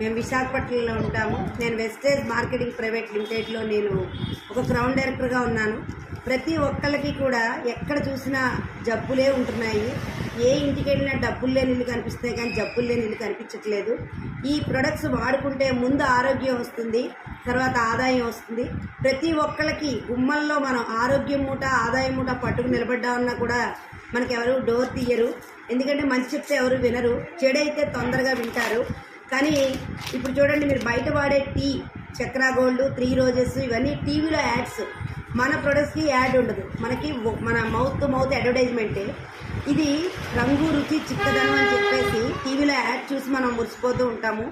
మేము విశాఖపట్నంలో ఉంటాము. నేను వెస్టేజ్ మార్కెటింగ్ ప్రైవేట్ లిమిటెడ్లో నేను ఒక గ్రౌండ్ డైరెక్టర్గా ఉన్నాను. ప్రతి ఒక్కళ్ళకి కూడా ఎక్కడ చూసినా జబ్బులే ఉంటున్నాయి. ఏ ఇంటికి వెళ్ళినా డబ్బులు లేని ఇల్లు కనిపిస్తున్నాయి, కానీ జబ్బులు లేని ఇల్లు కనిపించట్లేదు. ఈ ప్రొడక్ట్స్ వాడుకుంటే ముందు ఆరోగ్యం వస్తుంది, తర్వాత ఆదాయం వస్తుంది. ప్రతి ఒక్కళ్ళకి గుమ్మల్లో మనం ఆరోగ్యం మూట ఆదాయం మూట పట్టుకు నిలబడ్డామన్నా కూడా మనకి ఎవరు డోర్ తీయరు. ఎందుకంటే మంచి చెప్తే ఎవరు వినరు, చెడైతే తొందరగా వింటారు. కానీ ఇప్పుడు చూడండి, మీరు బయట వాడే టీ, చక్రా గోల్డ్, 3 రోజెస్ ఇవన్నీ టీవీలో యాడ్స్. మన ప్రొడక్ట్స్కి యాడ్ ఉండదు, మనకి మన మౌత్ టు మౌత్ అడ్వర్టైజ్మెంటే. ఇది రంగు రుచి చిక్కదనం అని చెప్పేసి టీవీలో యాడ్ చూసి మనం మురిసిపోతూ ఉంటాము.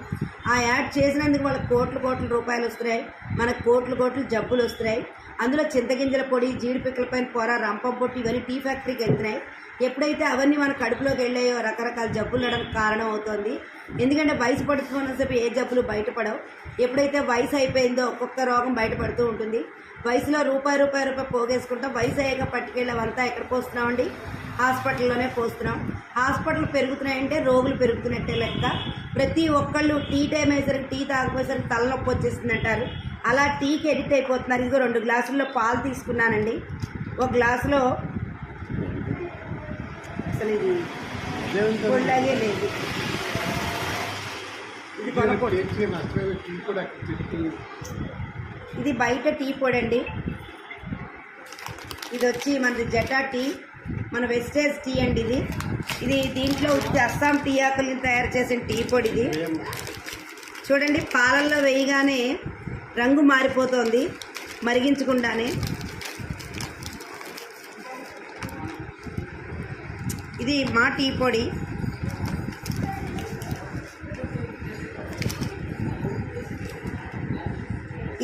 ఆ యాడ్ చేసినందుకు వాళ్ళకి కోట్ల రూపాయలు వస్తున్నాయి, మనకు కోట్ల జబ్బులు వస్తున్నాయి. అందులో చింతగింజల పొడి, జీడిపిక్కల పైన పొర, రంపం పొట్టు ఇవన్నీ టీ ఫ్యాక్టరీకి వెళ్తున్నాయి. ఎప్పుడైతే అవన్నీ మన కడుపులోకి వెళ్ళాయో రకరకాల జబ్బులు ఉండడానికి కారణం అవుతుంది. ఎందుకంటే వయసు పడుతున్నసేపు ఏ జబ్బులు బయటపడవు. ఎప్పుడైతే వయసు అయిపోయిందో ఒక్కొక్క రోగం బయటపడుతూ ఉంటుంది. వయసులో రూపాయి పోగేసుకుంటాం. వయసు అయ్యాక పట్టుకెళ్ళామంతా ఎక్కడ పోస్తున్నామండి? హాస్పిటల్లోనే పోస్తున్నాం. హాస్పిటల్ పెరుగుతున్నాయంటే రోగులు పెరుగుతున్నట్టే లెక్క. ప్రతి ఒక్కళ్ళు టీ టైం అయ్యేసరికి టీ తాగిపోయేసరికి తలనొప్పి వచ్చేస్తుంది అంటారు. అలా టీకి ఎడిక్ట్ అయిపోతున్నారు. ఇదిగో 2 గ్లాసుల్లో పాలు తీసుకున్నానండి. ఒక గ్లాసులో అసలు ఇది కొల్లాగే లేదు. ఇది కొనకూడదు. ఇది బయట టీ పొడి అండి. ఇది వచ్చి మనది జటా టీ, మన వెస్టేజ్ టీ అండి. ఇది దీంట్లో వచ్చి అస్సాం టీ ఆకుల్ని తయారు చేసిన టీ పొడి. ఇది చూడండి, పాలల్లో వేయగానే రంగు మారిపోతుంది మరిగించకుండానే. ఇది మా టీ పొడి.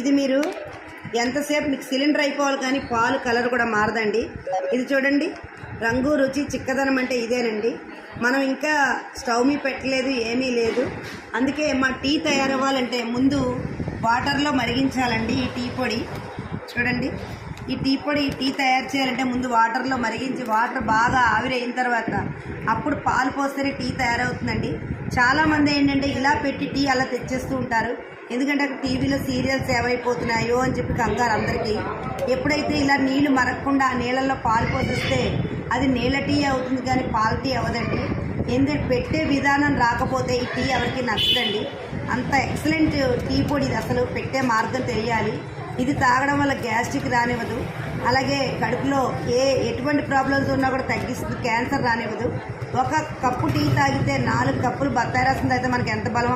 ఇది మీరు ఎంతసేపు మీకు సిలిండర్ అయిపోవాలి, కానీ పాలు కలర్ కూడా మారదండి. ఇది చూడండి, రంగు రుచి చిక్కదనం అంటే ఇదేనండి. మనం ఇంకా స్టవ్ మీద పెట్టలేదు, ఏమీ లేదు. అందుకే మా టీ తయారవ్వాలంటే ముందు వాటర్లో మరిగించాలండి. ఈ టీ పొడి చూడండి, ఈ టీ పొడి టీ తయారు చేయాలంటే ముందు వాటర్లో మరిగించి వాటర్ బాగా ఆవిరైన తర్వాత అప్పుడు పాలు పోస్తేనే టీ తయారవుతుందండి. చాలామంది ఏంటంటే ఇలా పెట్టి టీ అలా తెచ్చేస్తూ ఉంటారు. ఎందుకంటే అక్కడ టీవీలో సీరియల్స్ ఏమైపోతున్నాయో అని చెప్పి కంగారు అందరికీ. ఎప్పుడైతే ఇలా నీళ్లు మరగకుండా ఆ నీళ్ళల్లో పాలు పోసిస్తే అది నీళ్ళ టీ అవుతుంది, కానీ పాల టీ అవ్వదండి. ఎందుకంటే పెట్టే విధానం రాకపోతే ఈ టీ ఎవరికి నచ్చదండి. అంత ఎక్సలెంట్ టీ పొడి ఇది. అసలు పెట్టే మార్గం తెలియాలి. ఇది తాగడం వల్ల గ్యాస్ట్రిక్ రానివ్వదు, అలాగే కడుపులో ఎటువంటి ప్రాబ్లమ్స్ ఉన్నా కూడా తగ్గిస్తుంది, క్యాన్సర్ రానివ్వదు. 1 కప్పు టీ తాగితే 4 కప్పులు బత్తాయి రసం తాగితే మనకి ఎంత బలం